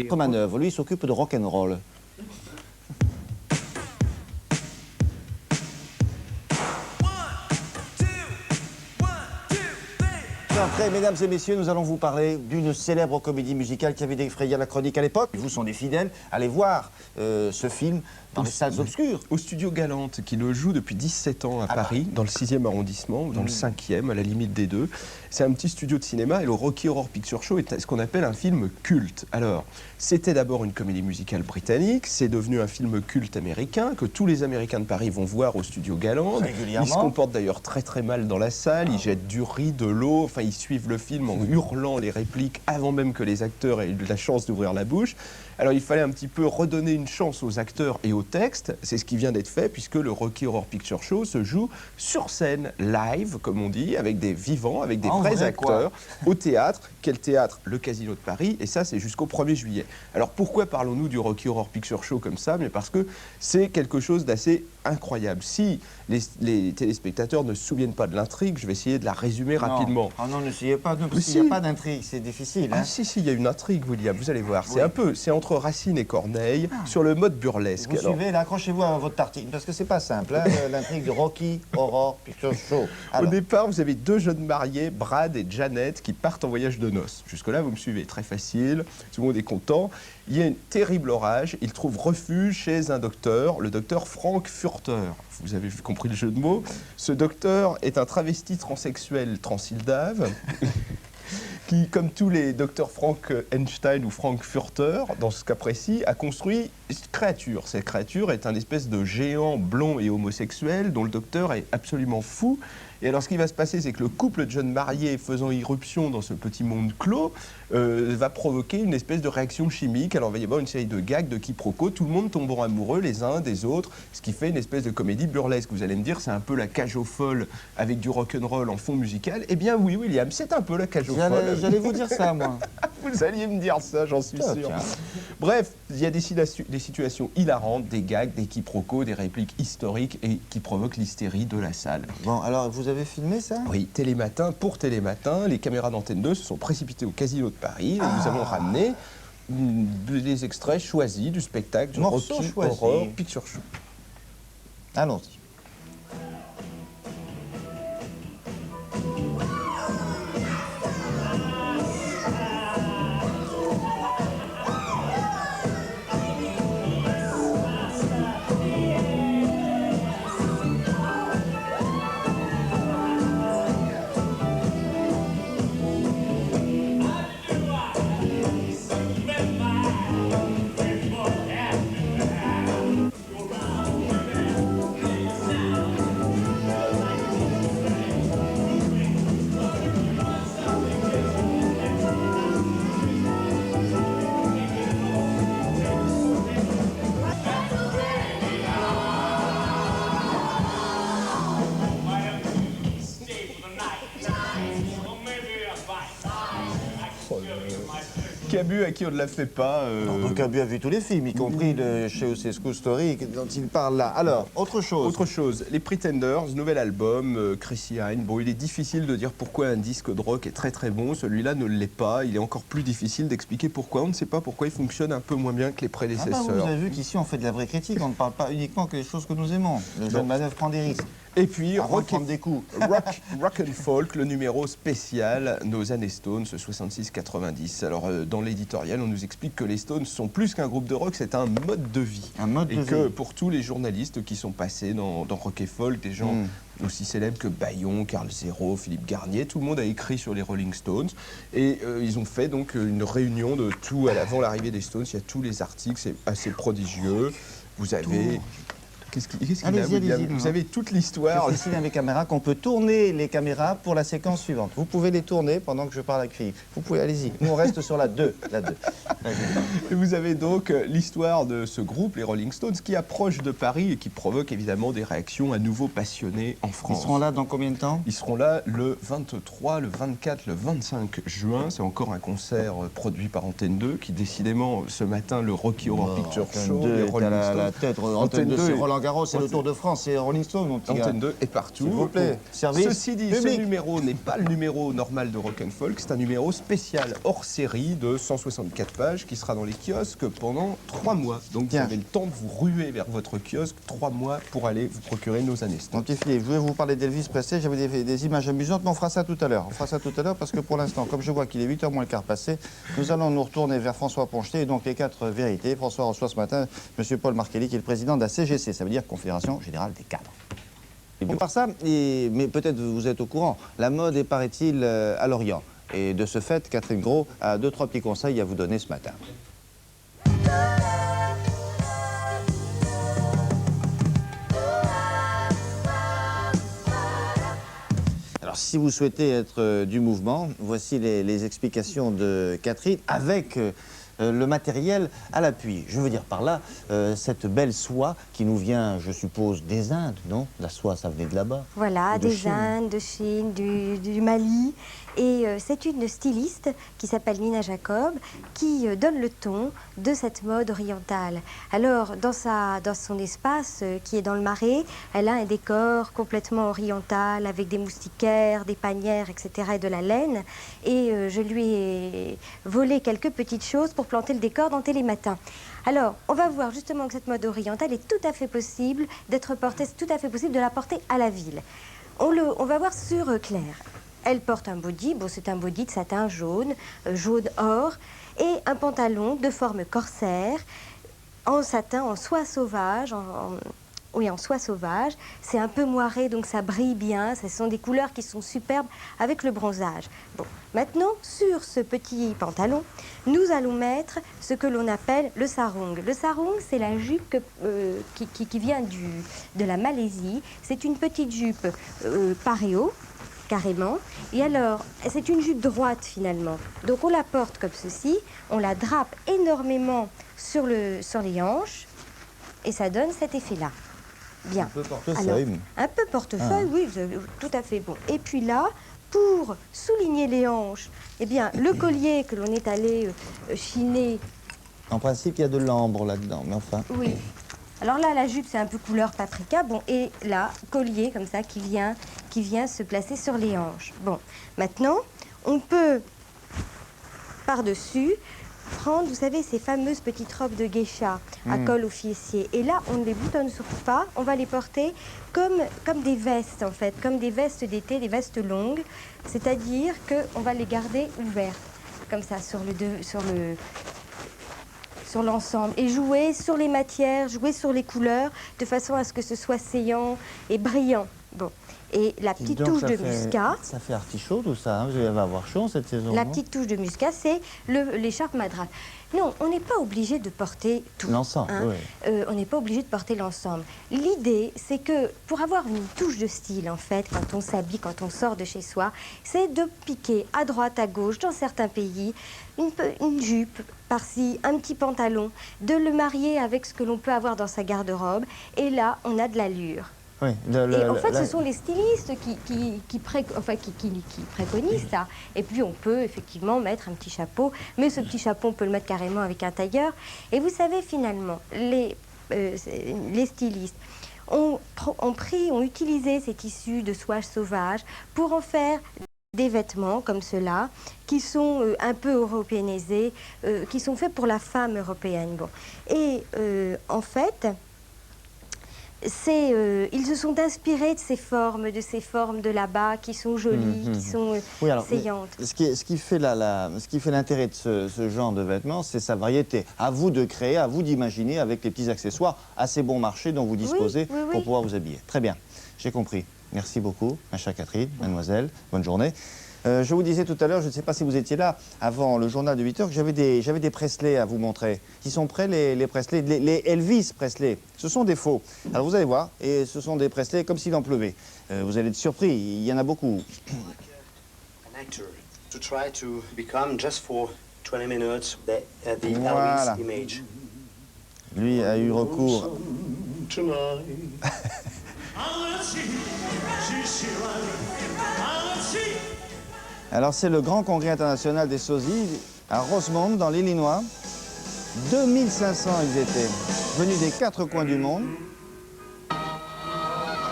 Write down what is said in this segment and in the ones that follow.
été... Manœuvre, lui, il s'occupe de rock'n'roll. Après, mesdames et messieurs, nous allons vous parler d'une célèbre comédie musicale qui avait défrayé la chronique à l'époque. Vous sont des fidèles, allez voir ce film dans les salles obscures. Au Studio Galante, qui le joue depuis 17 ans à Paris, dans le 6e arrondissement, ou dans le 5e, à la limite des deux. C'est un petit studio de cinéma et le Rocky Horror Picture Show est ce qu'on appelle un film culte. Alors, c'était d'abord une comédie musicale britannique, c'est devenu un film culte américain, que tous les Américains de Paris vont voir au Studio Galante. Régulièrement. Ils se comportent d'ailleurs très très mal dans la salle, ils jettent du riz, de l'eau, enfin ils suivent le film en hurlant les répliques avant même que les acteurs aient eu la chance d'ouvrir la bouche. Alors il fallait un petit peu redonner une chance aux acteurs et au texte, c'est ce qui vient d'être fait puisque le Rocky Horror Picture Show se joue sur scène, live comme on dit, avec des vivants, avec des vrais acteurs, au théâtre. Quel théâtre? Le Casino de Paris, et ça c'est jusqu'au 1er juillet. Alors pourquoi parlons-nous du Rocky Horror Picture Show comme ça? Mais parce que c'est quelque chose d'assez incroyable. Si les téléspectateurs ne se souviennent pas de l'intrigue, je vais essayer de la résumer rapidement. Ah non, n'essayez pas, parce qu'il n'y a pas d'intrigue, c'est difficile. Hein. Ah si, il y a une intrigue, William, vous allez voir. C'est entre Racine et Corneille, sur le mode burlesque. Vous suivez, là, accrochez-vous à votre tartine, parce que c'est pas simple, hein, l'intrigue de Rocky Horror Picture Show. Alors. Au départ, vous avez deux jeunes mariés, Brad et Janet, qui partent en voyage de noces. Jusque-là, vous me suivez, très facile, tout le monde est content. Il y a un terrible orage, ils trouvent refuge chez un docteur, le docteur Frank Furter. Vous avez compris le jeu de mots. Ce docteur est un travesti transsexuel transildave qui, comme tous les docteurs Frank Einstein ou Frank Furter, dans ce cas précis, a construit une créature. Cette créature est un espèce de géant blond et homosexuel dont le docteur est absolument fou. Et alors, ce qui va se passer, c'est que le couple de jeunes mariés faisant irruption dans ce petit monde clos va provoquer une espèce de réaction chimique. Alors, il va y avoir une série de gags, de quiproquos, tout le monde tombant amoureux les uns des autres, ce qui fait une espèce de comédie burlesque. Vous allez me dire, c'est un peu la cage aux folles avec du rock'n'roll en fond musical. Eh bien oui, William, c'est un peu la cage aux folles. J'allais vous dire ça, moi. Vous alliez me dire ça, j'en suis sûr. Tiens. Bref, il y a des situations hilarantes, des gags, des quiproquos, des répliques historiques et qui provoquent l'hystérie de la salle. Bon, alors, vous avez filmé ça? Oui, Télématin, pour Télématin, les caméras d'Antenne 2 se sont précipitées au Casino de Paris et nous avons ramené des extraits choisis du spectacle du Rocky Horror Picture Show. Allons-y. Cabu à qui on ne la fait pas. Cabu a vu tous les films, y compris le Ceausescu Story dont il parle là. Alors, autre chose. Autre chose, les Pretenders, nouvel album, Chrissy Hynde. Bon, il est difficile de dire pourquoi un disque de rock est très très bon, celui-là ne l'est pas. Il est encore plus difficile d'expliquer pourquoi. On ne sait pas pourquoi il fonctionne un peu moins bien que les prédécesseurs. Vous avez vu qu'ici on fait de la vraie critique, on ne parle pas uniquement que des choses que nous aimons. Le jeune manœuvre prend des risques. Et puis, rock des coups. Rock and Folk, le numéro spécial, nos années Stones, 66-90. Alors, dans l'éditorial, on nous explique que les Stones sont plus qu'un groupe de rock, c'est un mode de vie. Un mode de vie. Et que pour tous les journalistes qui sont passés dans Rock and Folk, des gens aussi célèbres que Bayon, Carl Zero, Philippe Garnier, tout le monde a écrit sur les Rolling Stones. Et ils ont fait donc une réunion de tout, avant l'arrivée des Stones, il y a tous les articles, c'est assez prodigieux. Vous avez... Qu'est-ce qu'il a, William ? Vous avez toute l'histoire. Je précise à mes caméras qu'on peut tourner les caméras pour la séquence suivante. Vous pouvez les tourner pendant que je parle à Philippe. Vous pouvez, allez-y. Nous, on reste sur la 2. Et vous avez donc l'histoire de ce groupe, les Rolling Stones, qui approche de Paris et qui provoque évidemment des réactions à nouveau passionnées en France. Ils seront là dans combien de temps ? Ils seront là le 23, le 24, le 25 juin. C'est encore un concert produit par Antenne 2, qui décidément, ce matin, le Rocky Horror Picture Show, les Rolling Stones. La tête, Antenne 2, c'est Roland Roland Garros, c'est le Tour de France, c'est Rolling Stone, mon petit gars. Antenne 2 est partout. S'il vous plaît, service Ceci dit, public. ce numéro n'est pas le numéro normal de Rock and Folk, c'est un numéro spécial hors série de 164 pages qui sera dans les kiosques pendant 3 mois. Donc Tiens. vous avez le temps de vous ruer vers votre kiosque 3 mois pour aller vous procurer nos années. Mon petit Philippe, je voulais vous parler d'Elvis Presley, j'avais des images amusantes, mais on fera ça tout à l'heure. On fera ça tout à l'heure parce que pour l'instant, comme je vois qu'il est 8h moins le quart passé, nous allons nous retourner vers François Ponchetet et donc les 4 vérités. François reçoit ce matin M. Paul Markelly, qui est le président de la CGC, ça veut dire Confédération Générale des Cadres. Et par ça, mais peut-être vous êtes au courant, la mode est, paraît-il, à l'Orient. Et de ce fait, Catherine Gros a 2-3 petits conseils à vous donner ce matin. Alors, si vous souhaitez être du mouvement, voici les explications de Catherine avec le matériel à l'appui. Je veux dire par là, cette belle soie qui nous vient, je suppose, des Indes, non? La soie, ça venait de là-bas. Voilà, Ou de des Chine. Indes, de Chine, du Mali. Et c'est une styliste qui s'appelle Nina Jacob qui donne le ton de cette mode orientale. Alors, dans son espace qui est dans le Marais, elle a un décor complètement oriental avec des moustiquaires, des panières, etc. et de la laine. Et je lui ai volé quelques petites choses pour planter le décor dans Télématin. Alors, on va voir justement que cette mode orientale est tout à fait possible d'être portée, c'est tout à fait possible de la porter à la ville. On va voir sur Claire. Elle porte un body, bon, c'est un body de satin jaune, jaune or, et un pantalon de forme corsaire, en satin, en soie sauvage, oui, en soie sauvage. C'est un peu moiré, donc ça brille bien. Ce sont des couleurs qui sont superbes avec le bronzage. Bon, maintenant, sur ce petit pantalon, nous allons mettre ce que l'on appelle le sarong. Le sarong, c'est la jupe qui vient de la Malaisie. C'est une petite jupe paréo, carrément. Et alors, c'est une jupe droite finalement. Donc on la porte comme ceci, on la drape énormément sur les hanches et ça donne cet effet-là. Bien. Un peu portefeuille. Un peu portefeuille, oui, tout à fait bon. Et puis là, pour souligner les hanches, eh bien, le collier que l'on est allé chiner. En principe, il y a de l'ambre là-dedans, mais enfin... Oui. Alors là, la jupe, c'est un peu couleur paprika. Bon, et là, collier comme ça qui vient se placer sur les hanches. Bon, maintenant, on peut, par-dessus, prendre, vous savez, ces fameuses petites robes de geisha à col au fessier. Et là, on ne les boutonne surtout pas. On va les porter comme des vestes, en fait, comme des vestes d'été, des vestes longues. C'est-à-dire qu'on va les garder ouvertes, comme ça, sur l'ensemble et jouer sur les matières, jouer sur les couleurs de façon à ce que ce soit saillant et brillant. Bon. Et la petite touche de muscat. Ça fait artichaut tout ça, hein. Vous allez avoir chaud cette saison. La non petite touche de muscat, c'est l'écharpe madras. Non, on n'est pas obligé de porter tout. L'ensemble, hein. oui. On n'est pas obligé de porter l'ensemble. L'idée, c'est que pour avoir une touche de style, en fait, quand on s'habille, quand on sort de chez soi, c'est de piquer à droite, à gauche, dans certains pays, une jupe par-ci, un petit pantalon, de le marier avec ce que l'on peut avoir dans sa garde-robe. Et là, on a de l'allure. Oui, Et en fait, ce sont les stylistes qui préconisent ça. Et puis, on peut effectivement mettre un petit chapeau, mais ce petit chapeau, on peut le mettre carrément avec un tailleur. Et vous savez, finalement, les stylistes ont utilisé ces tissus de soie sauvage pour en faire des vêtements comme ceux-là, qui sont un peu européanisés, qui sont faits pour la femme européenne. Bon. Et en fait... ils se sont inspirés de ces formes de là-bas qui sont jolies, qui sont oui, alors, saillantes. Ce qui fait l'intérêt de ce genre de vêtements, c'est sa variété. À vous de créer, à vous d'imaginer avec les petits accessoires assez bon marché dont vous disposez pour pouvoir vous habiller. Très bien, j'ai compris. Merci beaucoup, ma chère Catherine, mademoiselle. Bonne journée. Je vous disais tout à l'heure, je ne sais pas si vous étiez là, avant le journal de 8 h, que j'avais des Presley à vous montrer. Ils sont prêts, les Presley, les Elvis Presley. Ce sont des faux. Alors vous allez voir, et ce sont des Presley comme s'il en pleuvait. Vous allez être surpris, il y en a beaucoup. An actor to try to become just for 20 minutes the Voilà. Elvis image. Lui a eu recours. Alors c'est le Grand Congrès international des sosies à Rosemont, dans l'Illinois. 2500 ils étaient, venus des 4 coins du monde.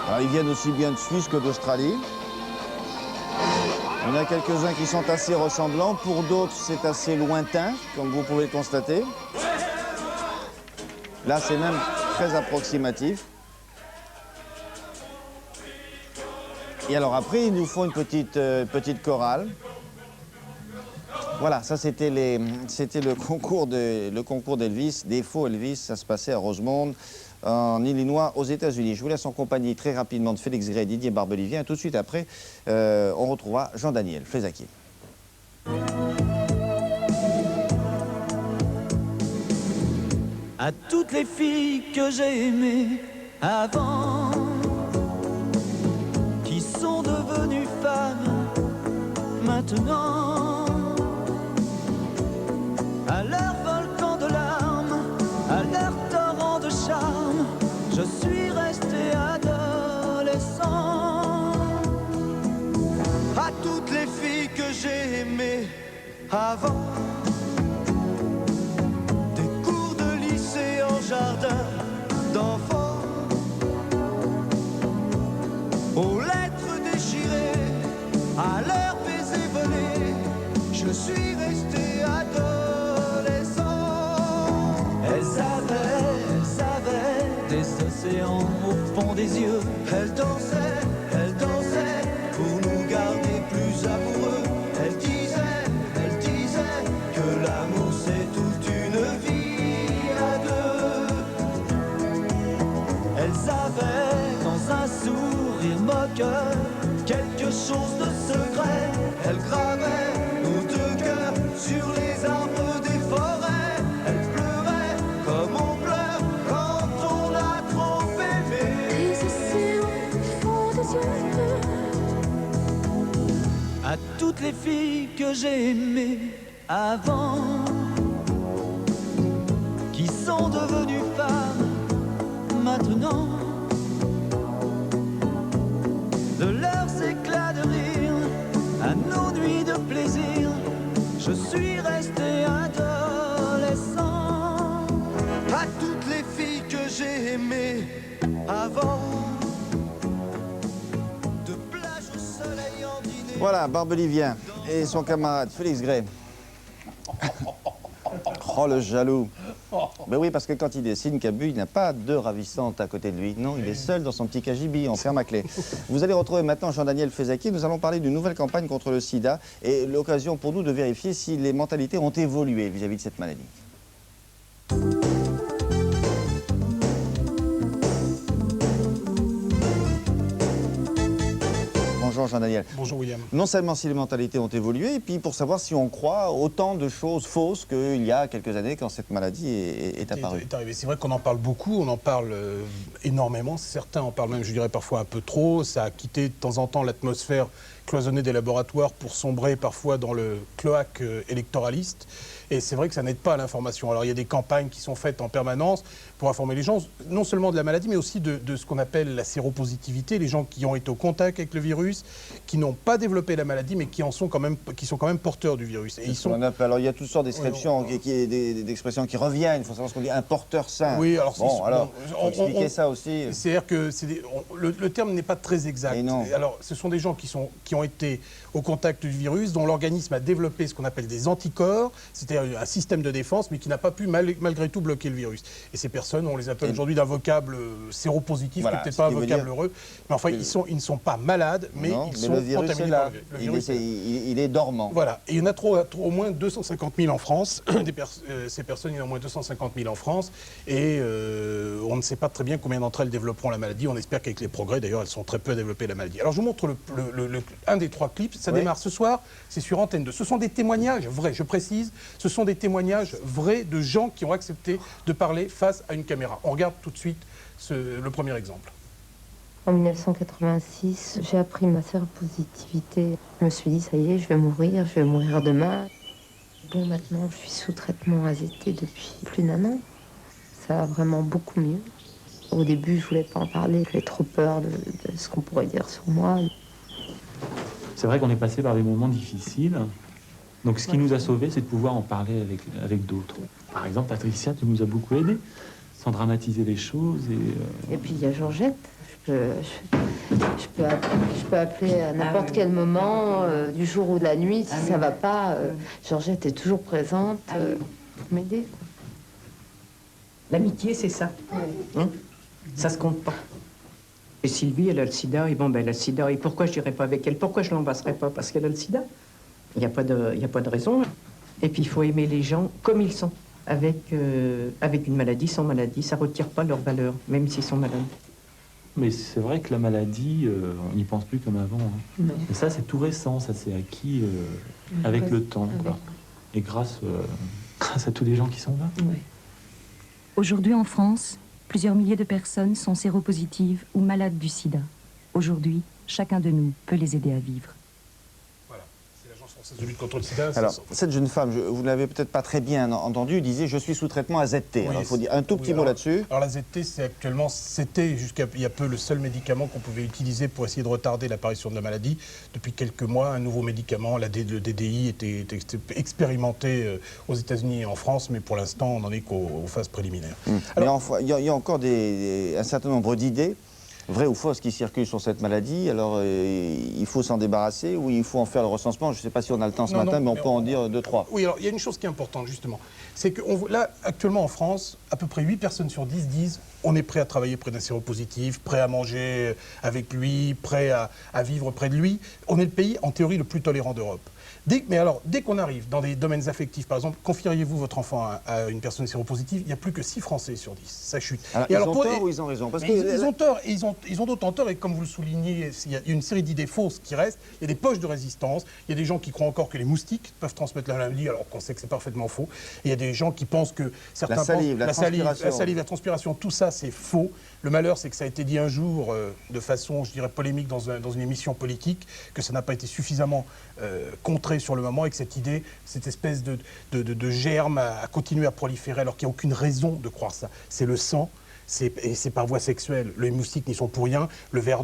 Alors, ils viennent aussi bien de Suisse que d'Australie. Il y en a quelques-uns qui sont assez ressemblants. Pour d'autres, c'est assez lointain, comme vous pouvez le constater. Là, c'est même très approximatif. Et alors après, ils nous font une petite chorale. Voilà, ça c'était le concours d'Elvis, des faux Elvis. Ça se passait à Rosemont, en Illinois, aux États-Unis. Je vous laisse en compagnie très rapidement de Félix Gray, Didier Barbelivien. Et tout de suite après, on retrouvera Jean-Daniel Flezaquier. À toutes les filles que j'ai aimées avant, qui sont devenues femmes maintenant, à leur volcan de larmes, à leur torrent de charme, je suis resté adolescent. À toutes les filles que j'ai aimées avant, jardin d'enfants, aux lettres déchirées, à leurs baisers volés, je suis resté adolescent. Elles avaient des océans au fond des yeux. Elles dansaient pour nous garder plus amoureux. Elles disaient que l'amour c'est toute une vie. Elles avaient dans un sourire moqueur quelque chose de secret. Elles gravaient nos deux cœurs sur les arbres des forêts. Elles pleuraient comme on pleure quand on a trop aimé. Les océans font des yeux. À toutes les filles que j'ai aimées avant, qui sont devenues femmes maintenant, de leurs éclats de rire à nos nuits de plaisir, je suis resté adolescent. À toutes les filles que j'ai aimées avant, de plage au soleil en dîner. Voilà, Barbelivien et son camarade Félix Gray. Oh, le jaloux. Ben oui, parce que quand il dessine, Cabu, il n'a pas deux ravissantes à côté de lui. Non, il est seul dans son petit cagibi, en ferme à clé. Vous allez retrouver maintenant Jean-Daniel Flezaquier. Nous allons parler d'une nouvelle campagne contre le sida et l'occasion pour nous de vérifier si les mentalités ont évolué vis-à-vis de cette maladie. Bonjour Jean-Daniel. Bonjour William. Non seulement si les mentalités ont évolué, et puis pour savoir si on croit autant de choses fausses qu'il y a quelques années quand cette maladie est apparue. C'est vrai qu'on en parle beaucoup, on en parle énormément. Certains en parlent même, je dirais, parfois un peu trop. Ça a quitté de temps en temps l'atmosphère cloisonnée des laboratoires pour sombrer parfois dans le cloaque électoraliste. Et c'est vrai que ça n'aide pas à l'information. Alors il y a des campagnes qui sont faites en permanence pour informer les gens, non seulement de la maladie, mais aussi de ce qu'on appelle la séropositivité, les gens qui ont été au contact avec le virus, qui n'ont pas développé la maladie, mais qui sont quand même porteurs du virus. Et Alors il y a toutes sortes d'expressions d'expressions qui reviennent. Il faut savoir ce qu'on dit, un porteur sain. Oui, alors faut expliquer ça aussi. C'est-à-dire que le terme n'est pas très exact. Alors ce sont des gens qui ont été au contact du virus, dont l'organisme a développé ce qu'on appelle des anticorps, c'est-à-dire un système de défense, mais qui n'a pas pu malgré tout bloquer le virus. Et ces personnes, on les appelle aujourd'hui d'un vocable séropositif, qui n'est peut-être pas un vocable heureux, mais enfin ils ne sont pas malades, mais ils sont contaminés par le virus. Il est dormant. Voilà, et il y en a au moins 250 000 en France. Ces personnes, il y en a au moins 250 000 en France, et on ne sait pas très bien combien d'entre elles développeront la maladie. On espère qu'avec les progrès, d'ailleurs, elles sont très peu à développer la maladie. Alors je vous montre un des 3 clips. Ça démarre ce soir, c'est sur Antenne 2. Ce sont des témoignages vrais, je précise, ce sont des témoignages vrais de gens qui ont accepté de parler face à une caméra. On regarde tout de suite le premier exemple. En 1986, j'ai appris ma séropositivité. Je me suis dit, ça y est, je vais mourir demain. Bon, maintenant, je suis sous traitement AZT depuis plus d'1 an. Ça va vraiment beaucoup mieux. Au début, je voulais pas en parler, j'avais trop peur de ce qu'on pourrait dire sur moi. C'est vrai qu'on est passé par des moments difficiles. Donc ce qui nous a sauvés, c'est de pouvoir en parler avec d'autres. Par exemple, Patricia, tu nous as beaucoup aidés. sans dramatiser les choses. Et puis il y a Georgette. Je peux appeler à n'importe quel moment, du jour ou de la nuit, si ça va pas. Georgette est toujours présente pour m'aider. L'amitié, c'est ça. Hein? Ça se compte pas. Et Sylvie, elle a le sida, et bon, ben, elle a le sida. Et pourquoi je n'irai pas avec elle? Pourquoi je l'embrasserai pas? Parce qu'elle a le sida. Il n'y a pas de raison. Et puis, il faut aimer les gens comme ils sont. Avec une maladie, sans maladie, ça ne retire pas leur valeur, même s'ils sont malades. Mais c'est vrai que la maladie, on n'y pense plus comme avant. Hein. Et ça, c'est tout récent, ça s'est acquis avec le temps. Quoi. Et grâce à tous les gens qui sont là. Oui. Aujourd'hui en France, plusieurs milliers de personnes sont séropositives ou malades du sida. Aujourd'hui, chacun de nous peut les aider à vivre. De lutte contre le sida. Alors, cette jeune femme, vous ne l'avez peut-être pas très bien entendu, disait « je suis sous traitement AZT oui, ». Alors, il faut dire un tout petit mot là-dessus. Alors, l'AZT, c'était jusqu'à il y a peu le seul médicament qu'on pouvait utiliser pour essayer de retarder l'apparition de la maladie. Depuis quelques mois, un nouveau médicament, le DDI, était expérimenté aux États-Unis et en France, mais pour l'instant, on n'en est qu'aux phases préliminaires. Alors, mais il y a encore un certain nombre d'idées, vraies ou fausses, qui circulent sur cette maladie. Alors, il faut s'en débarrasser ou il faut en faire le recensement. Je ne sais pas si on a le temps ce matin, mais on peut en dire 2, 3. Oui, alors, il y a une chose qui est importante, justement. C'est que là, actuellement, en France, à peu près 8 personnes sur 10 disent on est prêt à travailler près d'un séropositif, prêt à manger avec lui, prêt à vivre près de lui. On est le pays, en théorie, le plus tolérant d'Europe. Mais alors, dès qu'on arrive dans des domaines affectifs, par exemple, confieriez-vous votre enfant à une personne séropositive, il n'y a plus que 6 Français sur 10. Ça chute. Alors, ils ont tort ou ils ont raison? Parce que ils ont tort, et ils ont d'autant tort, et comme vous le soulignez, il y a une série d'idées fausses qui restent. Il y a des poches de résistance, il y a des gens qui croient encore que les moustiques peuvent transmettre la maladie, alors qu'on sait que c'est parfaitement faux. Et il y a des gens qui pensent que certains pensent... La salive, la transpiration, tout ça, c'est faux. Le malheur, c'est que ça a été dit un jour, de façon, je dirais, polémique dans une émission politique, que ça n'a pas été suffisamment contré sur le moment et que cette idée, cette espèce de germe a continué à proliférer alors qu'il n'y a aucune raison de croire ça. C'est le sang, et c'est par voie sexuelle. Les moustiques n'y sont pour rien, le verre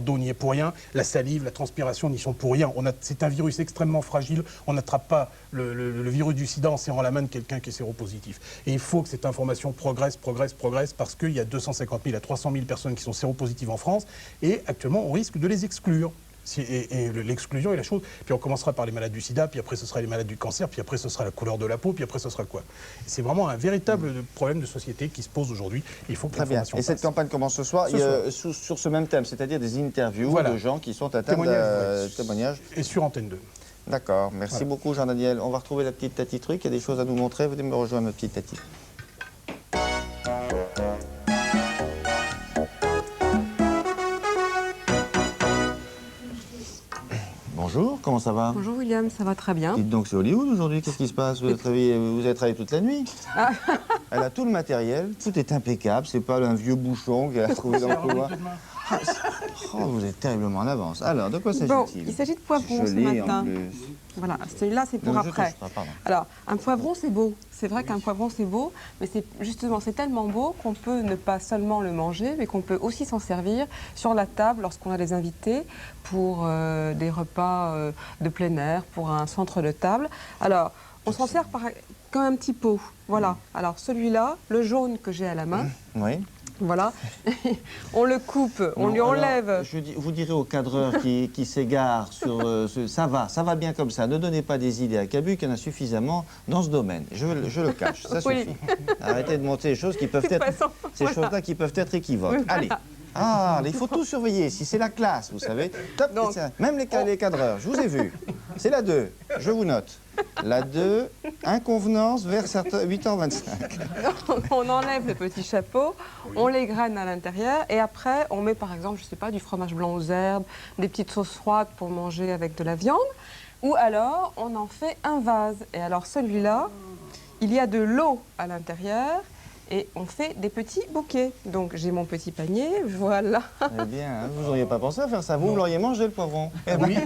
d'eau n'y est pour rien, la salive, la transpiration n'y sont pour rien. C'est un virus extrêmement fragile, on n'attrape pas le virus du sida en serrant la main de quelqu'un qui est séropositif. Et il faut que cette information progresse parce qu'il y a 250 000 à 300 000 personnes qui sont séropositives en France et actuellement on risque de les exclure. Et l'exclusion est la chose. Puis on commencera par les malades du sida, puis après ce sera les malades du cancer, puis après ce sera la couleur de la peau, puis après ce sera quoi? C'est vraiment un véritable problème de société qui se pose aujourd'hui. Il faut que l'information passe. Et cette campagne commence ce soir, sur ce même thème, c'est-à-dire des interviews de gens qui sont atteints de témoignages. Et sur Antenne 2. D'accord, merci beaucoup Jean-Daniel. On va retrouver la petite Tati Truc, il y a des choses à nous montrer. Venez me rejoindre, ma petite Tati. Bonjour, comment ça va? Bonjour William, ça va très bien. Dites donc, c'est Hollywood aujourd'hui, qu'est-ce qui se passe? Vous avez travaillé toute la nuit. Elle a tout le matériel, tout est impeccable, c'est pas un vieux bouchon qu'elle a trouvé dans le couloir. Vous êtes terriblement en avance. Alors, de quoi s'agit-il? Bon, il s'agit de poivrons ce matin. Voilà, celui-là c'est pour après. Alors, un poivron c'est beau. C'est vrai qu'un poivron c'est beau, mais c'est tellement beau qu'on peut ne pas seulement le manger, mais qu'on peut aussi s'en servir sur la table lorsqu'on a des invités pour des repas de plein air, pour un centre de table. Alors, on s'en sert comme un petit pot. Voilà. Alors, celui-là, le jaune que j'ai à la main. Oui. Voilà, on le coupe, on lui enlève. Alors, vous direz au cadreur qui s'égare sur ça va bien comme ça. Ne donnez pas des idées à Cabuc, il y en a suffisamment dans ce domaine. Je le cache, ça suffit. Arrêtez de monter des choses qui peuvent être, choses-là qui peuvent être équivoques. Voilà. Allez. Ah, il faut tout surveiller, si c'est la classe, vous savez. Top, donc, même les cadreurs, je vous ai vu. C'est la 2, je vous note. La 2, inconvenance vers 8h25. On enlève le petit chapeau, on l'égrène à l'intérieur et après on met par exemple, je sais pas, du fromage blanc aux herbes, des petites sauces froides pour manger avec de la viande. Ou alors on en fait un vase. Et alors celui-là, il y a de l'eau à l'intérieur. Et on fait des petits bouquets. Donc j'ai mon petit panier, voilà. Eh bien, vous n'auriez pas pensé à faire ça. Vous l'auriez mangé, le poivron? Eh ben, oui.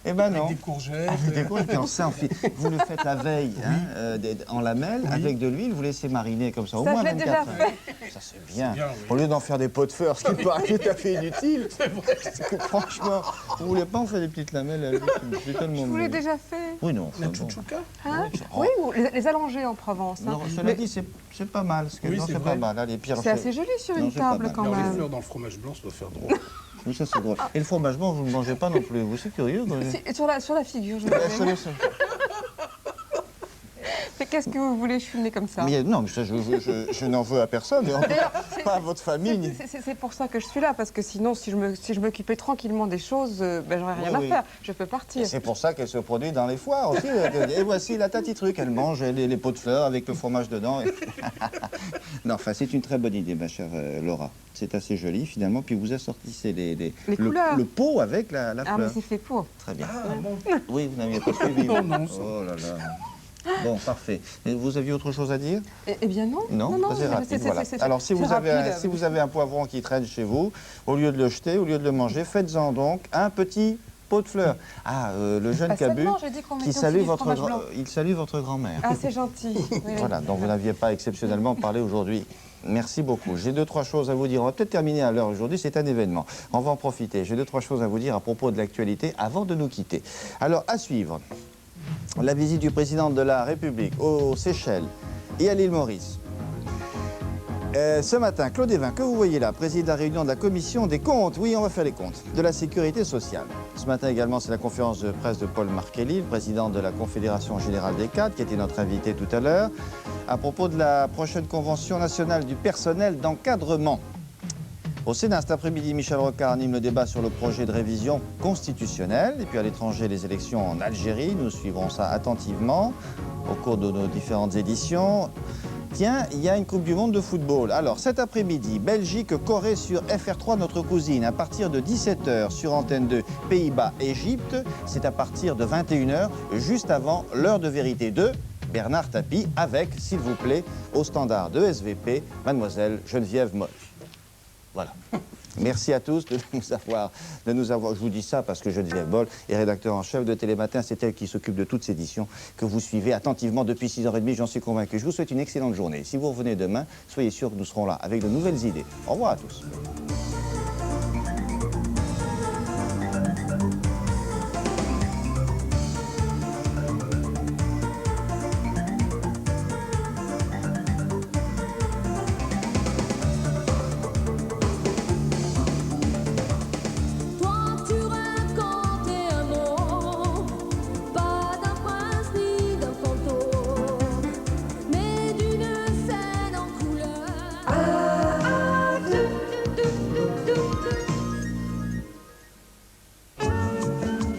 Eh ben non. Avec des courgettes. Avec des courgettes. Vous le faites la veille en lamelles, avec de l'huile, vous laissez mariner comme ça. Au moins 24 heures. Ça, c'est bien. Au lieu d'en faire des pots de feu, ce qui paraît tout à fait inutile. C'est vrai. Franchement, vous ne voulez pas en faire des petites lamelles? Je vous l'ai déjà fait. Oui, non. La chouchouka? Oui, ou les allongés en Provence. Non, cela dit, c'est pas mal. Oui, non, c'est pas mal. Allez, Pierre, c'est assez joli sur une table quand même. Les fleurs dans le fromage blanc, ça doit faire drôle. Oui, ça c'est drôle. Et le fromage blanc, vous ne mangez pas non plus. Vous, c'est curieux. Sur la figure, je vais. Mais qu'est-ce que vous voulez chiner comme ça? Non, mais ça, je n'en veux à personne, pas à votre famille. C'est pour ça que je suis là, parce que sinon, si je m'occupais tranquillement des choses, j'aurais rien à faire. Je peux partir. C'est pour ça qu'elle se produit dans les foires aussi. Et voici la tati truc. Elle mange les pots de fleurs avec le fromage dedans. Non, enfin, c'est une très bonne idée, ma chère Laura. C'est assez joli, finalement. Puis vous assortissez le pot avec la fleur. Ah, mais c'est fait pour. Très bien. Ah, bon. Oui, vous n'aviez pas suivi. Non, non. Oh là là. Bon, parfait. Et vous aviez autre chose à dire? Eh bien non. Non, c'est rapide, voilà. Alors, si vous avez un poivron qui traîne chez vous, au lieu de le jeter, au lieu de le manger, faites-en donc un petit pot de fleurs. Ah, le jeune Cabu, qui salue il salue votre grand-mère. Ah, c'est gentil. Oui, voilà, donc vous n'aviez pas exceptionnellement parlé aujourd'hui. Merci beaucoup. J'ai 2-3 choses à vous dire. On va peut-être terminer à l'heure aujourd'hui, c'est un événement. On va en profiter. J'ai 2-3 choses à vous dire à propos de l'actualité avant de nous quitter. Alors, à suivre. La visite du président de la République aux Seychelles et à l'île Maurice. Ce matin, Claude Évin, que vous voyez là, préside la réunion de la commission des comptes, oui, on va faire les comptes, de la sécurité sociale. Ce matin également, c'est la conférence de presse de Paul Markelly, le président de la Confédération Générale des Cadres, qui était notre invité tout à l'heure, à propos de la prochaine convention nationale du personnel d'encadrement. Au Sénat, cet après-midi, Michel Rocard anime le débat sur le projet de révision constitutionnelle. Et puis à l'étranger, les élections en Algérie. Nous suivrons ça attentivement au cours de nos différentes éditions. Tiens, il y a une Coupe du Monde de football. Alors, cet après-midi, Belgique, Corée sur FR3, notre cousine. À partir de 17h sur Antenne 2, Pays-Bas, Égypte. C'est à partir de 21h, juste avant l'heure de vérité de Bernard Tapie, avec, s'il vous plaît, au standard de SVP, Mademoiselle Geneviève Moll. Voilà. Merci à tous de nous avoir. Je vous dis ça parce que Geneviève Boll est rédacteur en chef de Télématin. C'est elle qui s'occupe de toutes ces éditions que vous suivez attentivement depuis 6h30. J'en suis convaincu. Je vous souhaite une excellente journée. Si vous revenez demain, soyez sûr que nous serons là avec de nouvelles idées. Au revoir à tous.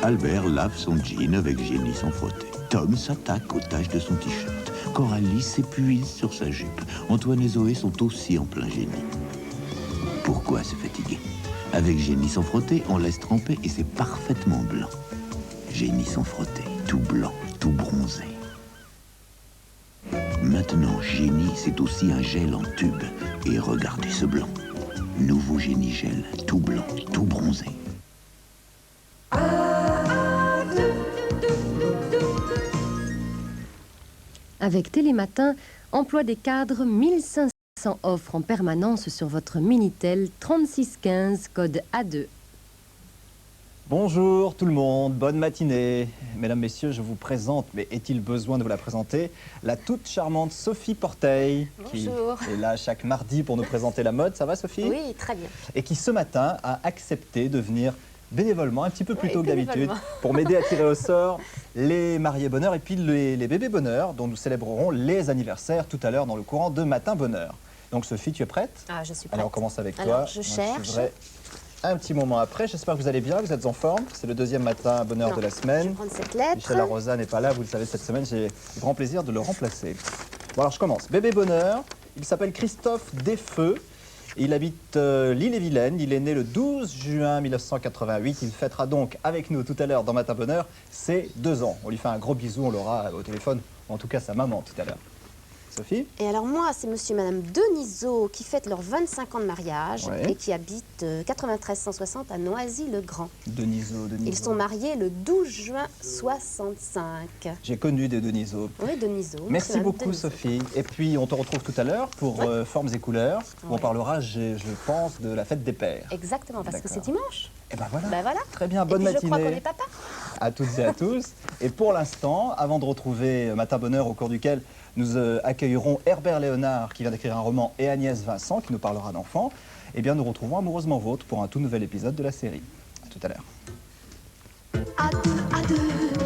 Albert lave son jean avec Génie sans frotter. Tom s'attaque aux taches de son t-shirt. Coralie s'épuise sur sa jupe. Antoine et Zoé sont aussi en plein génie. Pourquoi se fatiguer? Avec Génie sans frotter, on laisse tremper et c'est parfaitement blanc. Génie sans frotter, tout blanc, tout bronzé. Maintenant, Génie, c'est aussi un gel en tube. Et regardez ce blanc. Nouveau Génie gel, tout blanc, tout bronzé. Avec Télématin, emploi des cadres, 1500 offres en permanence sur votre Minitel 3615, code A2. Bonjour tout le monde, bonne matinée. Mesdames, Messieurs, je vous présente, mais est-il besoin de vous la présenter, la toute charmante Sophie Porteil. Bonjour. Qui est là chaque mardi pour nous présenter la mode. Ça va, Sophie? Oui, très bien. Et qui ce matin a accepté de venir bénévolement, un petit peu plus tôt que d'habitude, pour m'aider à tirer au sort les mariés bonheur et puis les bébés bonheur, dont nous célébrerons les anniversaires tout à l'heure dans le courant de Matin Bonheur. Donc Sophie, tu es prête? Ah, je suis prête. Allez, on commence avec toi. Alors, je cherche. Un petit moment après, j'espère que vous allez bien, vous êtes en forme. C'est le deuxième Matin Bonheur de la semaine. Je vais prendre cette lettre. Michel Larosa n'est pas là, vous le savez, cette semaine, j'ai le grand plaisir de le remplacer. Bon, alors je commence. Bébé bonheur, il s'appelle Christophe Desfeux. Il habite l'Île-et-Vilaine, il est né le 12 juin 1988, il fêtera donc avec nous tout à l'heure dans Matin Bonheur ses 2 ans. On lui fait un gros bisou, on l'aura au téléphone, en tout cas sa maman tout à l'heure. Sophie? Et alors moi, c'est monsieur et madame Denisot qui fêtent leurs 25 ans de mariage et qui habitent 93 160 à Noisy-le-Grand. Denisot. Ils sont mariés le 12 juin 65. J'ai connu des Denisot. Oui, Denisot. Merci beaucoup Sophie. Et puis on te retrouve tout à l'heure pour Formes et couleurs, où on parlera, je pense, de la fête des pères. Exactement, parce que c'est dimanche. Et ben voilà. Ben voilà. Très bien, bonne matinée. Je crois qu'on est papa. À toutes et à tous. Et pour l'instant, avant de retrouver Matin Bonheur au cours duquel nous accueillerons Herbert Léonard qui vient d'écrire un roman et Agnès Vincent qui nous parlera d'enfants, eh bien nous retrouvons Amoureusement Vôtre pour un tout nouvel épisode de la série. À tout à l'heure. À deux,